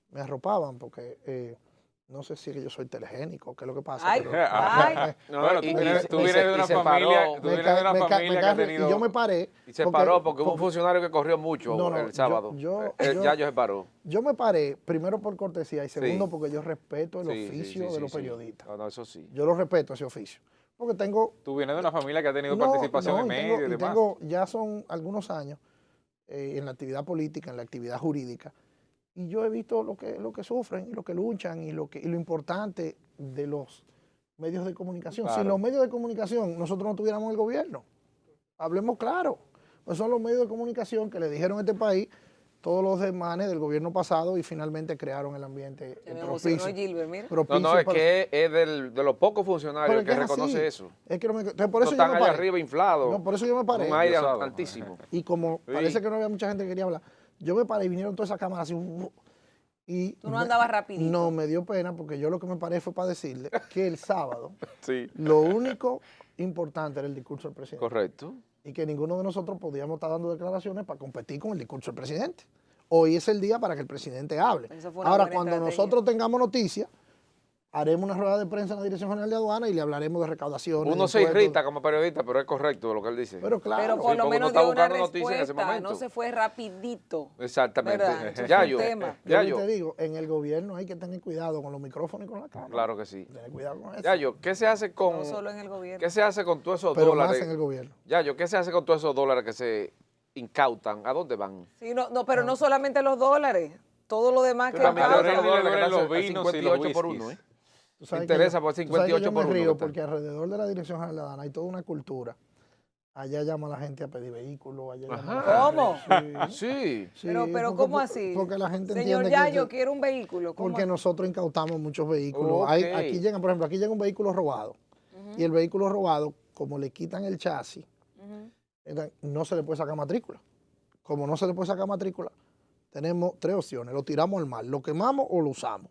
me arropaban porque no sé si es que yo soy telegénico, qué es lo que pasa. Ay, pero- ay. No, Bueno, y- tú vienes y de se- una y se familia, paró. tú vienes de una familia que ha tenido... Y yo me paré. Y se paró porque hubo un funcionario que corrió mucho No, no, el sábado. yo- Yayo se paró. Yo me paré, primero por cortesía y segundo Sí. porque yo respeto el Sí, oficio sí, de sí, los sí. periodistas. No, eso sí. Yo lo respeto, ese oficio. Porque tengo... Tú vienes de una familia que ha tenido participación en y medios y demás. tengo, ya son algunos años en la actividad política, en la actividad jurídica, y yo he visto lo que sufren, y lo que luchan, y lo importante de los medios de comunicación. Claro. Sin los medios de comunicación, nosotros no tuviéramos el gobierno. Hablemos claro. Pues son los medios de comunicación que le dijeron a este país todos los desmanes del gobierno pasado y finalmente crearon el ambiente Se me emocionó Gilbert, mira. No, es que es de los pocos pero funcionarios es que es reconoce así. eso. Es que entonces, por No eso yo están me allá paré. arriba inflados. No, por eso yo me paré. Un aire Diosado. altísimo. Y como Sí. parece que no había mucha gente que quería hablar, yo me paré y vinieron todas esas cámaras así. Y Tú no andabas rapidito. No, me dio pena porque yo lo que me paré fue para decirle que el sábado Sí, lo único importante era el discurso del presidente. correcto. Y que ninguno de nosotros podíamos estar dando declaraciones para competir con el discurso del presidente. Hoy es el día para que el presidente hable. Esa fue una Ahora, buena cuando estrategia. nosotros tengamos noticias, haremos una rueda de prensa en la Dirección General de Aduana y le hablaremos de recaudaciones. Uno de se impuestos. irrita como periodista, pero es correcto lo que él dice. Pero claro. Pero por Sí, lo porque menos uno está dio una buscando noticias en ese respuesta, momento. no se fue rapidito. Exactamente. ¿Verdad? Eso fue Yayo, un tema. Yo te digo, en el gobierno hay que tener cuidado con los micrófonos y con la cámara. claro que sí. Tener cuidado con eso. Yayo, ¿qué se hace con, No solo en el gobierno. qué se hace con todos esos pero dólares? más en el gobierno. Yayo, ¿qué se hace con todos esos dólares que se incautan? ¿A dónde van? Sí, pero no solamente los dólares, todo lo demás que Pero a mí me acaba- interesa los dólares que los están a vinos y los 58 por whiskies. 1, ¿eh? Tú sabes interesa que por tú sabes que 58 yo por me uno río que está. porque alrededor de la Dirección General de Aduana hay toda una cultura. Allá llama a la gente a pedir vehículos. Allá llama a la Ajá. ¿Cómo? gente- Sí, Sí. sí, Pero porque- ¿cómo así? Porque la gente Señor entiende ya, que... yo quiero un vehículo. ¿Cómo Porque así? nosotros incautamos muchos vehículos. Ok. Aquí llegan, por ejemplo, aquí llega un vehículo robado. Y el vehículo robado, como le quitan el chasis, Ujú. entonces, no se le puede sacar matrícula. Como no se le puede sacar matrícula, tenemos tres opciones. Lo tiramos al mar, lo quemamos o lo usamos.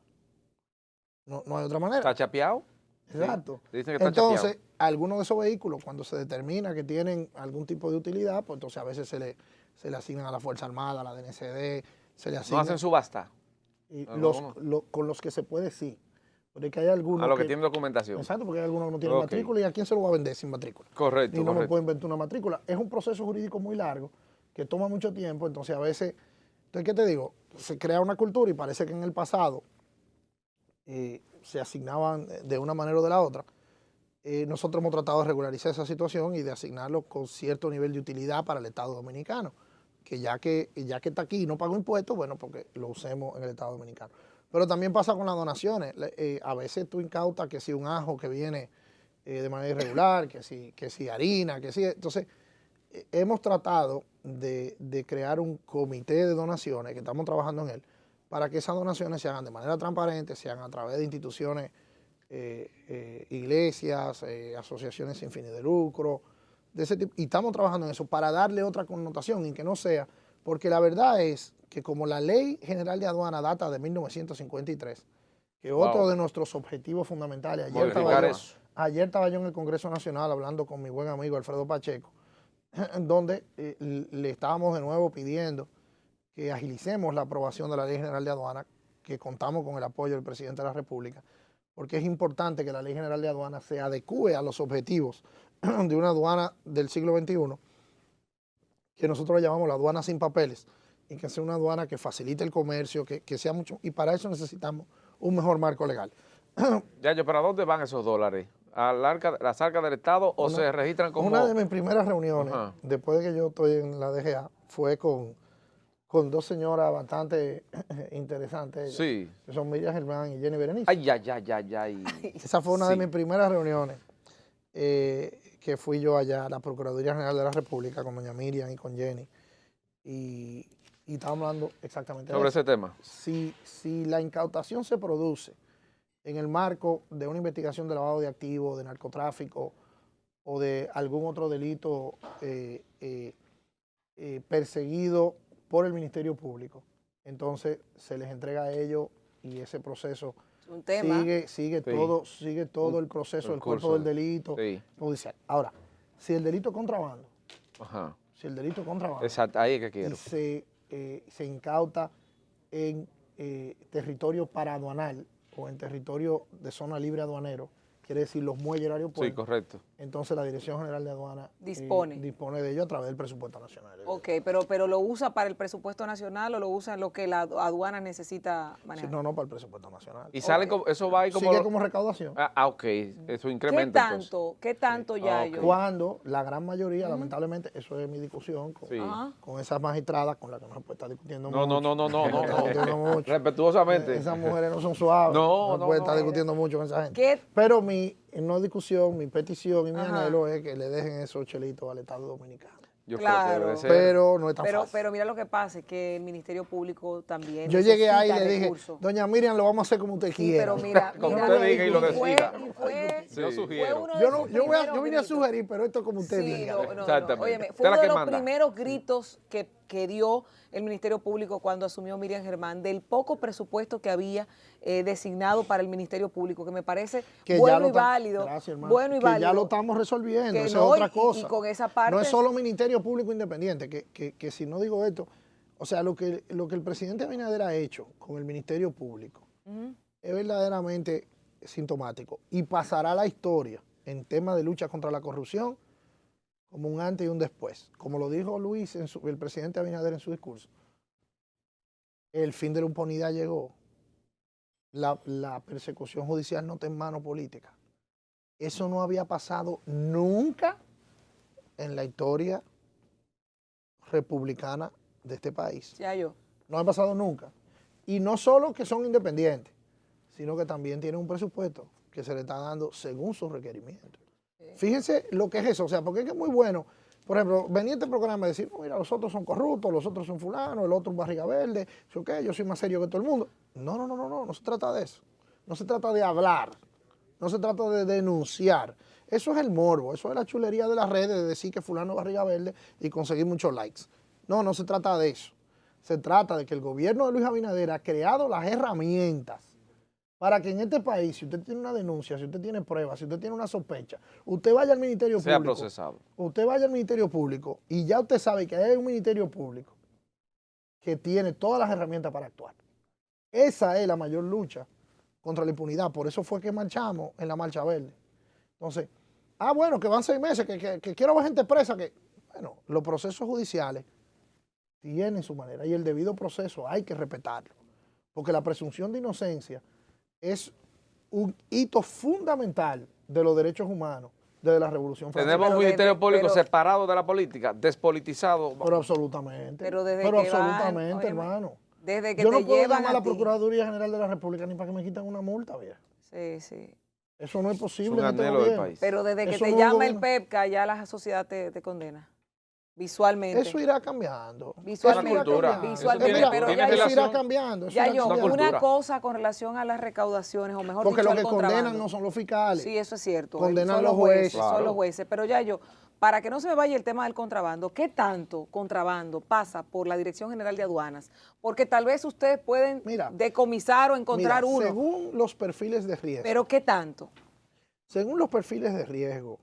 No hay otra manera. ¿Está chapeado? Exacto. Dicen que está Entonces, chapeado. algunos de esos vehículos, cuando se determina que tienen algún tipo de utilidad, pues entonces a veces se le asignan a la Fuerza Armada, a la DNCD, se le No asignan. hacen subasta. Y Ah, los, no. con los que se puede, sí. Porque hay algunos A los que tienen documentación. Exacto, porque hay algunos que no tienen Ok. matrícula y a quién se lo va a vender sin matrícula. Correcto, Y no me correcto. puedo inventar una matrícula. Es un proceso jurídico muy largo que toma mucho tiempo, entonces a veces, entonces, ¿qué te digo? Se crea una cultura y parece que en el pasado se asignaban de una manera o de la otra. Nosotros hemos tratado de regularizar esa situación y de asignarlo con cierto nivel de utilidad para el Estado Dominicano, que ya que está aquí y no pagó impuestos, bueno, porque lo usemos en el Estado Dominicano. Pero también pasa con las donaciones. A veces tú incautas que si un ajo que viene de manera irregular, que si harina, que si... Entonces, hemos tratado de crear un comité de donaciones, que estamos trabajando en él, para que esas donaciones se hagan de manera transparente, se hagan a través de instituciones, iglesias, asociaciones sin fines de lucro, de ese tipo. Y estamos trabajando en eso para darle otra connotación y que no sea, porque la verdad es que como la Ley General de Aduana data de 1953, que otro Wow. de nuestros objetivos fundamentales, Modificar eso. ayer estaba yo en el Congreso Nacional hablando con mi buen amigo Alfredo Pacheco, donde le estábamos de nuevo pidiendo que agilicemos la aprobación de la Ley General de Aduana, que contamos con el apoyo del Presidente de la República, porque es importante que la Ley General de Aduana se adecue a los objetivos de una aduana del siglo XXI, que nosotros le llamamos la aduana sin papeles, y que sea una aduana que facilite el comercio, que sea mucho, y para eso necesitamos un mejor marco legal. Yayo, ¿pero a dónde van esos dólares? ¿A las arcas del Estado o Una- se registran como...? Una de mis primeras reuniones, Ajá. después de que yo estoy en la DGA, fue con dos señoras bastante interesantes, ellas, Sí. que son Miriam Germán y Jenny Berenice. Ay, ay, ay, ay, ay. Esa fue una de Sí. mis primeras reuniones que fui yo allá a la Procuraduría General de la República con doña Miriam y con Jenny. Y estábamos hablando exactamente de Sobre eso. ese tema. Si la incautación se produce en el marco de una investigación de lavado de activos, de narcotráfico o de algún otro delito perseguido por el Ministerio Público, entonces se les entrega a ellos y ese proceso Es un tema. sigue Sí. todo el proceso, el cuerpo curso. del delito Sí. judicial. Ahora, si el delito es contrabando, Ajá. Exacto, Ahí es que y quiero. se incauta en territorio paraduanal o en territorio de zona libre aduanero, quiere decir los muelles y el aeropuerto. Sí, correcto. Entonces la Dirección General de Aduana Dispone. dispone de ello a través del presupuesto nacional. Ok, pero ¿lo usa para el presupuesto nacional o lo usa en lo que la aduana necesita Sí, manejar? no, para el presupuesto nacional. Y sale como, eso va ahí como... Sigue como recaudación. Ok, eso incrementa entonces. ¿Qué tanto ya ok. yo? Cuando la gran mayoría, lamentablemente, eso es mi discusión Sí. Ajá. con esas magistradas con las que no se puede estar discutiendo No, no, mucho. no, no, no, no, Está discutiendo no. mucho. Respetuosamente. Esas mujeres no son suaves. No, se no, puede no. estar discutiendo mucho con esa gente. ¿Qué? Pero mi no discusión, mi petición y mi Ajá. anhelo es que le dejen esos chelitos al Estado Dominicano. Yo Claro. creo que debe ser. Pero no es tan fácil. Pero mira lo que pasa, es que el Ministerio Público también Yo llegué ahí y necesita le dije, recursos. doña Miriam, lo vamos a hacer como usted Sí, quiera. pero mira, Como mira, usted diga y lo fue- decida. y fue- Sí. Yo sugiero. fue uno de Yo, sus yo primeros vine a gritos. sugerir, pero esto como usted Sí, diga. no. Exactamente. Óyeme, Usted fue es la uno de que los manda. primeros gritos que dio el Ministerio Público cuando asumió Miriam Germán, del poco presupuesto que había designado para el Ministerio Público, que me parece Que bueno ya y válido. Gracias, hermano. Bueno y que válido. ya lo estamos resolviendo, Que esa no, es otra y cosa. con esa parte- No es solo Ministerio Público Independiente, que si no digo esto, o sea, lo que el presidente Abinader ha hecho con el Ministerio Público Ujú. es verdaderamente sintomático y pasará a la historia en tema de lucha contra la corrupción como un antes y un después. Como lo dijo Luis, el presidente Abinader en su discurso, el fin de la impunidad llegó. La persecución judicial no está en mano política. Eso no había pasado nunca en la historia republicana de este país. Ya yo. No ha pasado nunca. Y no solo que son independientes, sino que también tienen un presupuesto que se le está dando según sus requerimientos. Fíjense lo que es eso, o sea, porque es que es muy bueno. Por ejemplo, venía este programa a decir, no, mira, los otros son corruptos, los otros son fulanos, el otro es barriga verde, yo soy más serio que todo el mundo. No se trata de eso. No se trata de hablar, no se trata de denunciar. Eso es el morbo, eso es la chulería de las redes, de decir que fulano es barriga verde y conseguir muchos likes. No se trata de eso. Se trata de que el gobierno de Luis Abinader ha creado las herramientas para que en este país, si usted tiene una denuncia, si usted tiene pruebas, si usted tiene una sospecha, usted vaya al Ministerio Sea Público. procesado. Usted vaya al Ministerio Público y ya usted sabe que hay un Ministerio Público que tiene todas las herramientas para actuar. Esa es la mayor lucha contra la impunidad. Por eso fue que marchamos en la Marcha Verde. Entonces, bueno, que van 6 meses, que quiero ver gente presa, bueno, los procesos judiciales tienen su manera y el debido proceso hay que respetarlo. Porque la presunción de inocencia es un hito fundamental de los derechos humanos desde la Revolución Francesa. Tenemos un Pero Ministerio Público pero- separado de la política, despolitizado. Pero absolutamente. Pero desde Pero que van, absolutamente, óyeme, hermano. Desde que Yo te no puedo llevan llamar a la ti. Procuraduría General de la República ni para que me quiten una multa, vieja. Sí, sí. Eso no es Es posible un en este anhelo del gobierno. país. Pero desde que Eso te no es un llama el gobierno. PEPCA, ya la sociedad te condena. Visualmente. Eso irá cambiando. Visualmente, Eso irá cultura. cambiando. visualmente, Mira, pero tiene ya yo, eso irá relación- cambiando. eso ya irá yo, una cambiando. una cultura. cosa con relación a las recaudaciones, o mejor Porque dicho, los al que condenan contrabando. no son los fiscales. Sí, eso es cierto. Condenan son los jueces. Son Claro. los jueces. Pero ya yo, para que no se me vaya el tema del contrabando, ¿qué tanto contrabando pasa por la Dirección General de Aduanas? Porque tal vez ustedes pueden Mira, decomisar o encontrar Mira, uno. según los perfiles de riesgo, Pero ¿qué tanto? según los perfiles de riesgo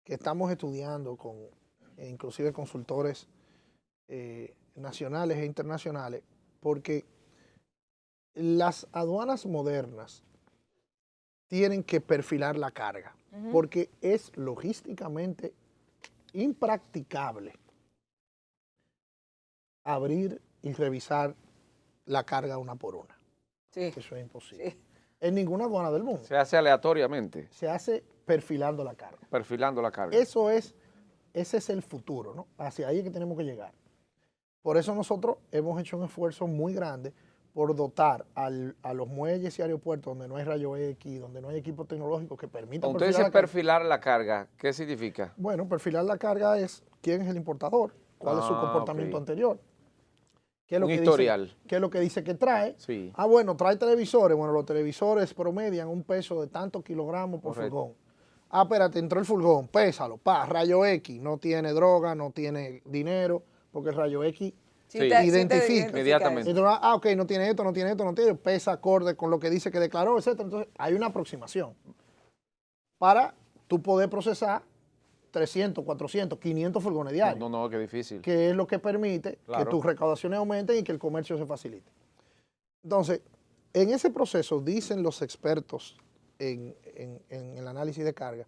que estamos estudiando con inclusive consultores nacionales e internacionales, porque las aduanas modernas tienen que perfilar la carga, Ujú. porque es logísticamente impracticable abrir y revisar la carga una por una. Sí, Eso es imposible. sí. En ninguna aduana del mundo. Se hace aleatoriamente, Se hace perfilando la carga. perfilando la carga. Ese es el futuro, ¿no? Hacia ahí es que tenemos que llegar. Por eso nosotros hemos hecho un esfuerzo muy grande por dotar a los muelles y aeropuertos donde no hay rayo X, donde no hay equipos tecnológicos que permitan Cuando usted dice la carga. perfilar la carga, ¿qué significa? Bueno, perfilar la carga es quién es el importador, cuál es su Ah, comportamiento ok. anterior. ¿Qué es lo Un que historial. Dice, qué es lo que dice que trae? Sí. Bueno, trae televisores. Bueno, los televisores promedian un peso de tantos kilogramos por Correcto. furgón. Espérate, entró el furgón, pésalo, rayo X, no tiene droga, no tiene dinero, porque el rayo X Sí, identifica. inmediatamente. eso. entonces, ok, no tiene esto, no tiene esto, no tiene, pesa acorde con lo que dice que declaró, etc. Entonces, hay una aproximación para tú poder procesar 300, 400, 500 furgones diarios, No, qué difícil. que es lo que permite Claro. que tus recaudaciones aumenten y que el comercio se facilite. Entonces, En ese proceso dicen los expertos en el análisis de carga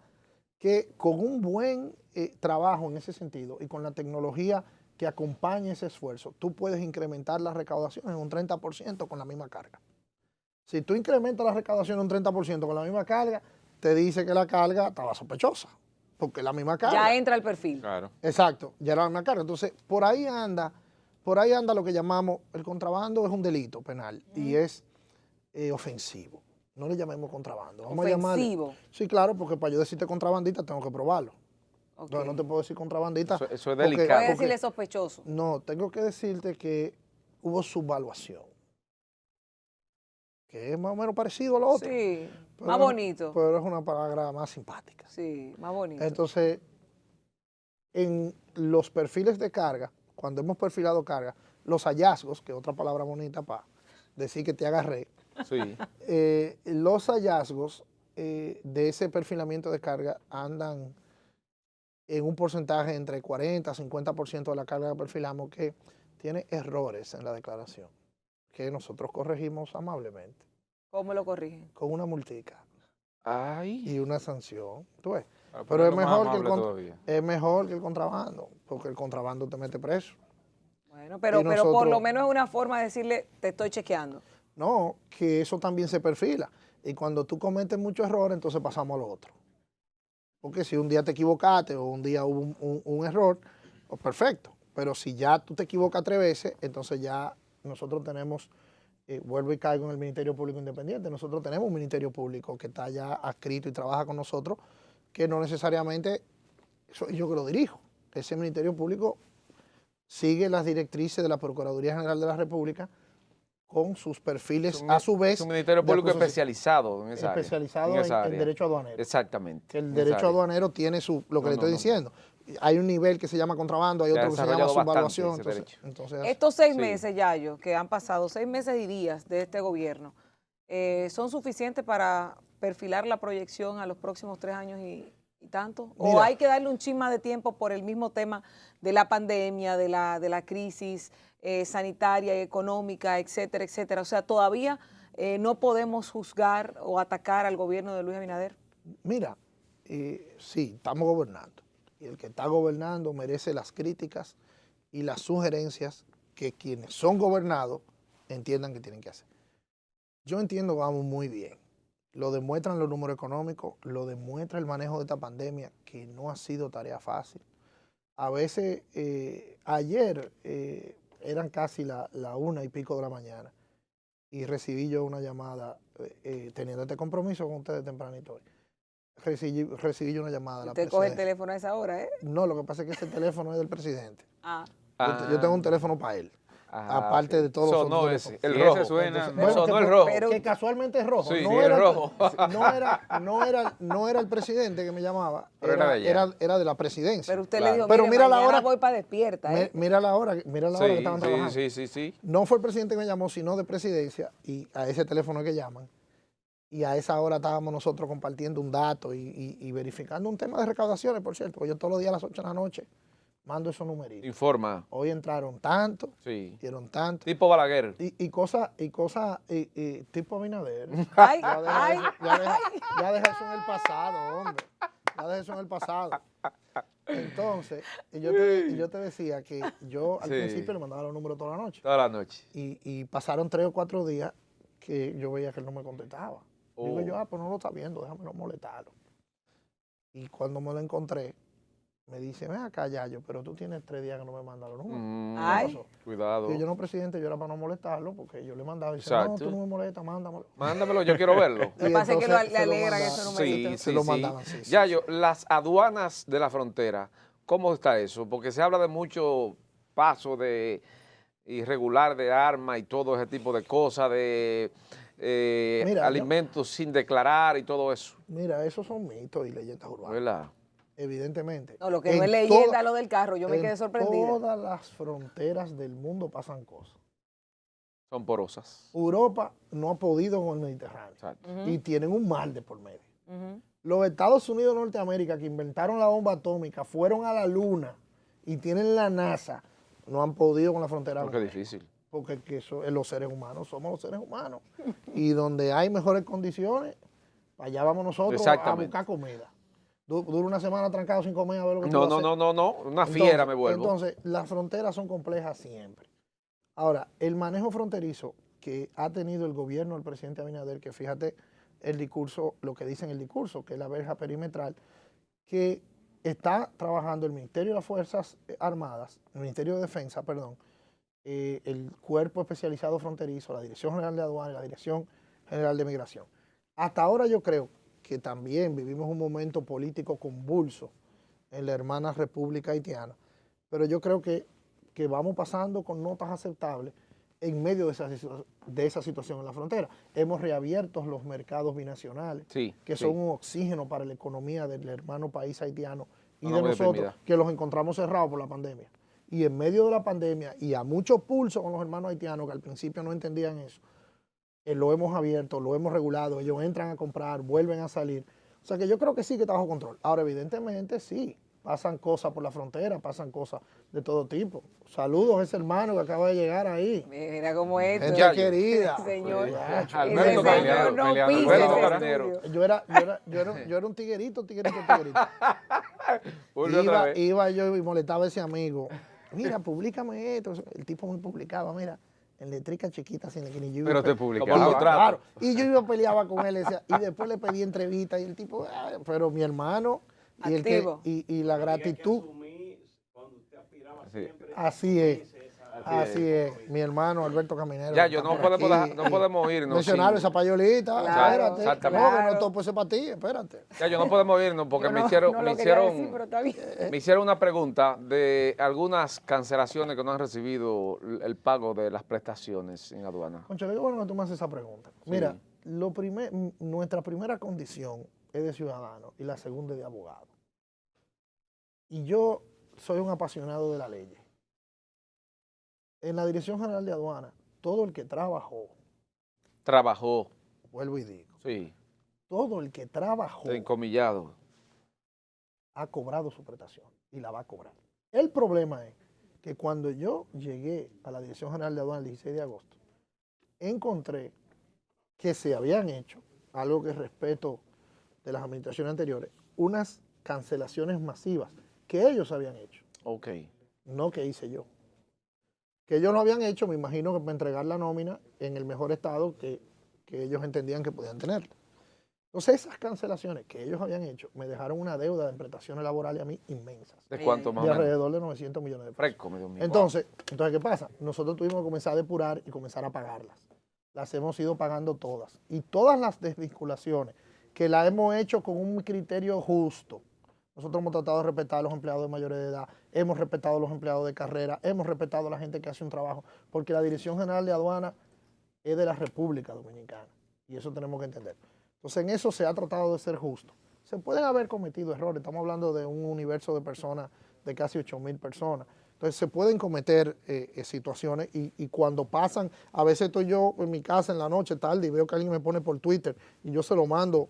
que con un buen trabajo en ese sentido y con la tecnología que acompañe ese esfuerzo, tú puedes incrementar la recaudación en un 30% con la misma carga. Si tú incrementas la recaudación en un 30% con la misma carga, te dice que la carga estaba sospechosa, porque es la misma carga. Ya entra el perfil. Claro. Exacto, ya era la misma carga. Entonces, por ahí anda lo que llamamos, el contrabando es un delito penal y es ofensivo. No le llamemos contrabando. Vamos a Ofensivo. sí, claro, porque para yo decirte contrabandista tengo que probarlo. Ok. Entonces, no te puedo decir contrabandista. Eso es porque- delicado. Voy a decirle sospechoso. No, tengo que decirte que hubo subvaluación, que es más o menos parecido a lo otro. Sí, pero más es- bonito. Pero es una palabra más simpática. Sí, más bonito. Entonces, en los perfiles de carga, cuando hemos perfilado carga, los hallazgos, que es otra palabra bonita para decir que te agarré, Sí. los hallazgos de ese perfilamiento de carga andan en un porcentaje entre 40 a 50% de la carga que perfilamos que tiene errores en la declaración, que nosotros corregimos amablemente, ¿Cómo lo corrigen? con una multica Ay. y una sanción. ¿Tú ves? Para Pero es ponerlo más mejor, amable todavía. es mejor que el contrabando, porque el contrabando te mete preso. Bueno, pero por nosotros- lo menos es una forma de decirle, te estoy chequeando. No, que eso también se perfila. Y cuando tú cometes muchos errores, entonces pasamos a lo otro. Porque si un día te equivocaste o un día hubo un error, pues perfecto. Pero si ya tú te equivocas 3 veces, entonces ya nosotros tenemos, vuelvo y caigo en el Ministerio Público Independiente, nosotros tenemos un Ministerio Público que está ya adscrito y trabaja con nosotros, que no necesariamente soy yo que lo dirijo. Ese Ministerio Público sigue las directrices de la Procuraduría General de la República con sus perfiles, a su vez, Es un Ministerio de Público acusación- especializado en esa área. especializado en esa en área. derecho aduanero. Exactamente. Que el en esa derecho área. aduanero tiene lo que le estoy diciendo. Hay un nivel que se llama contrabando, hay Se ha otro que se llama desarrollado subvaluación. bastante ese derecho. Entonces, Estos 6 Sí. meses, Yayo, que han pasado, 6 meses y días de este gobierno, ¿son suficientes para perfilar la proyección a los próximos 3 años y tanto? ¿O Mira. hay que darle un chin más de tiempo por el mismo tema de la pandemia, de la crisis sanitaria y económica, etcétera, etcétera? O sea, todavía no podemos juzgar o atacar al gobierno de Luis Abinader. mira, sí, estamos gobernando. Y el que está gobernando merece las críticas y las sugerencias que quienes son gobernados entiendan que tienen que hacer. Yo entiendo que vamos muy bien. Lo demuestran los números económicos, lo demuestra el manejo de esta pandemia, que no ha sido tarea fácil. A veces, ayer eran casi la 1 y pico de la mañana y recibí yo una llamada, teniendo este compromiso con ustedes tempranito hoy. Recibí yo una llamada de la Usted coge el presidencia. teléfono a esa hora, ¿eh? No, lo que pasa es que ese teléfono es del presidente. Ah. Yo tengo un teléfono para él. Aparte de todos los Sonó otros ese, teléfonos. el Si rojo. ese suena, Entonces, no. bueno, Sonó que- el rojo. pero- que casualmente es rojo. Sí, no, sí, era es rojo. no era el presidente que me llamaba, Pero era de allá. era de la presidencia. Pero usted Claro. le dijo, Pero mire, mira la mañana hora- voy para despierta, ¿eh? Mira la hora que estaban trabajando. sí. No fue el presidente que me llamó, sino de presidencia, y a ese teléfono que llaman. Y a esa hora estábamos nosotros compartiendo un dato y verificando un tema de recaudaciones, por cierto, porque yo todos los días a las 8 de la noche mando esos numeritos. Informa. Hoy entraron tanto, Sí. dieron tanto. Tipo Balaguer. Y cosas tipo Abinader. Ay, Ya deja, ay, eso, ya deja eso en el pasado, hombre. Ya deja eso en el pasado. Entonces, y yo te decía que yo al Sí. principio le mandaba los números toda la noche. Toda la noche. Y pasaron 3 o 4 días que yo veía que él no me contestaba. Digo yo, pues no lo está viendo, déjame no molestarlo. Y cuando me lo encontré, me dice, ven acá, Yayo, pero tú tienes 3 días que no me mandas los números. ¿Qué Ay. pasó? Cuidado. Y yo, no, presidente, yo era para no molestarlo, porque yo le mandaba y dice, Exacto. no, tú no me molestas, mándamelo. Mándamelo, yo quiero verlo. Lo que Y pasa es que entonces le se lo alegran mandaba. esos Sí, numeritos. Se lo mandaban, sí, sí, Yayo, las aduanas de la frontera, ¿cómo está eso? Porque se habla de mucho paso de irregular de armas y todo ese tipo de cosas, de Mira, alimentos sin declarar y todo eso, Mira, esos son mitos y leyendas urbanas, ¿verdad? evidentemente. No, lo que no En es leyenda toda- lo del carro, yo me quedé sorprendida. En todas las fronteras del mundo pasan cosas. Son porosas. Europa no ha podido con el Mediterráneo Exacto. Ujú, y tienen un mar de por medio. ujú. Los Estados Unidos de Norteamérica, que inventaron la bomba atómica, fueron a la luna y tienen la NASA, no han podido con la frontera. Porque es difícil. porque los seres humanos somos los seres humanos. Y donde hay mejores condiciones, allá vamos nosotros a buscar comida. Dura una semana trancado sin comer a ver lo que tú vas a hacer. No, una fiera me vuelvo. Entonces, las fronteras son complejas siempre. Ahora, el manejo fronterizo que ha tenido el gobierno del presidente Abinader, que fíjate el discurso, lo que dice en el discurso, que es la verja perimetral, que está trabajando el Ministerio de las Fuerzas Armadas, el Ministerio de Defensa, perdón, el Cuerpo Especializado Fronterizo, la Dirección General de Aduanas y la Dirección General de Migración. Hasta ahora yo creo que también vivimos un momento político convulso en la hermana República Haitiana, pero yo creo que vamos pasando con notas aceptables en medio de esa situación en la frontera. Hemos reabierto los mercados binacionales, que son un oxígeno para la economía del hermano país haitiano y de nosotros, que los encontramos cerrados por la pandemia. Y en medio de la pandemia, y a mucho pulso con los hermanos haitianos, que al principio no entendían eso, lo hemos abierto, lo hemos regulado, ellos entran a comprar, vuelven a salir. O sea que yo creo que sí que está bajo control. Ahora, evidentemente, sí, pasan cosas por la frontera, pasan cosas de todo tipo. Saludos a ese hermano que acaba de llegar ahí. Mira cómo es. Gente querida. Señor. Alberto Carnero. Yo era un tiguerito. Iba yo y molestaba a ese amigo. Mira, públicame esto. El tipo me publicaba, mira, en letrica chiquita, sin que ni yo. Pero te publicaba. Claro. Y yo iba peleaba con él, y después le pedí entrevista, y el tipo, pero mi hermano, y la gratitud. Así es, mi hermano Alberto Caminero. Ya, yo no podemos irnos. Mencionar esa payolita, claro, espérate. No, no todo puede ser para ti, espérate. Ya, yo no podemos irnos porque me hicieron una pregunta de algunas cancelaciones que no han recibido el pago de las prestaciones en aduana. Concho, qué bueno que tú me haces esa pregunta. Mira, nuestra primera condición es de ciudadano y la segunda es de abogado. Y yo soy un apasionado de la ley. En la Dirección General de Aduanas, todo el que trabajó, vuelvo y digo, sí, todo el que trabajó, encomillado, ha cobrado su prestación y la va a cobrar. El problema es que cuando yo llegué a la Dirección General de Aduanas el 16 de agosto, encontré que se habían hecho, algo que respeto de las administraciones anteriores, unas cancelaciones masivas que ellos habían hecho. Ok. No que hice yo. Que ellos no habían hecho, me imagino que para entregar la nómina en el mejor estado que ellos entendían que podían tener. Entonces esas cancelaciones que ellos habían hecho me dejaron una deuda de prestaciones laborales a mí inmensas. ¿De cuánto más o menos? De alrededor de 900 millones de pesos. Fresco, Dios mío. Entonces, ¿qué pasa? Nosotros tuvimos que comenzar a depurar y comenzar a pagarlas. Las hemos ido pagando todas. Y todas las desvinculaciones que las hemos hecho con un criterio justo. Nosotros hemos tratado de respetar a los empleados de mayores de edad, hemos respetado a los empleados de carrera, hemos respetado a la gente que hace un trabajo, porque la Dirección General de Aduanas es de la República Dominicana, y eso tenemos que entender. Entonces, en eso se ha tratado de ser justo. Se pueden haber cometido errores, estamos hablando de un universo de personas, de casi 8,000 personas. Entonces, se pueden cometer situaciones y cuando pasan, a veces estoy yo en mi casa en la noche, tarde, y veo que alguien me pone por Twitter, y yo se lo mando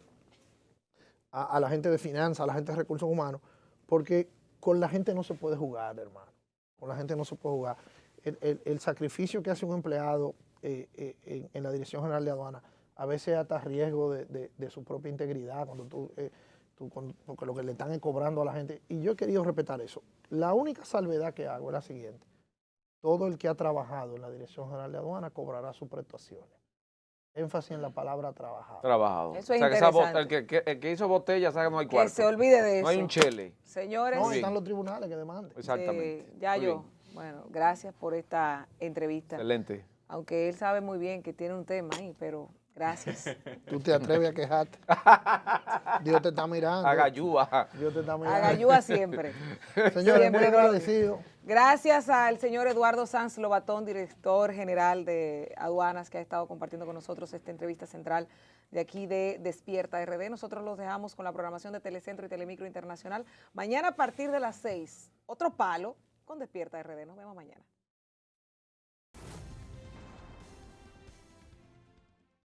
a la gente de finanzas, a la gente de recursos humanos, porque con la gente no se puede jugar, hermano. Con la gente no se puede jugar. El sacrificio que hace un empleado en la Dirección General de Aduanas, a veces hasta riesgo de su propia integridad, porque lo que le están cobrando a la gente. Y yo he querido respetar eso. La única salvedad que hago es la siguiente. Todo el que ha trabajado en la Dirección General de Aduanas cobrará sus prestaciones. Énfasis en la palabra trabajado. Trabajado. Eso es interesante. El que hizo botella sabe que no hay cuarto. Que se olvide de eso. No hay un chele. Señores. No, están los tribunales que demanden. Exactamente. Bueno, gracias por esta entrevista. Excelente. Aunque él sabe muy bien que tiene un tema ahí, pero gracias. Tú te atreves a quejarte. Dios te está mirando. Agayúa. Dios te está mirando. Agayúa siempre. Señores, Siempre, muy agradecido. Gracias al señor Eduardo Sanz Lobatón, director general de Aduanas, que ha estado compartiendo con nosotros esta entrevista central de aquí de Despierta RD. Nosotros los dejamos con la programación de Telecentro y Telemicro Internacional. Mañana a partir de las 6, otro palo con Despierta RD. Nos vemos mañana.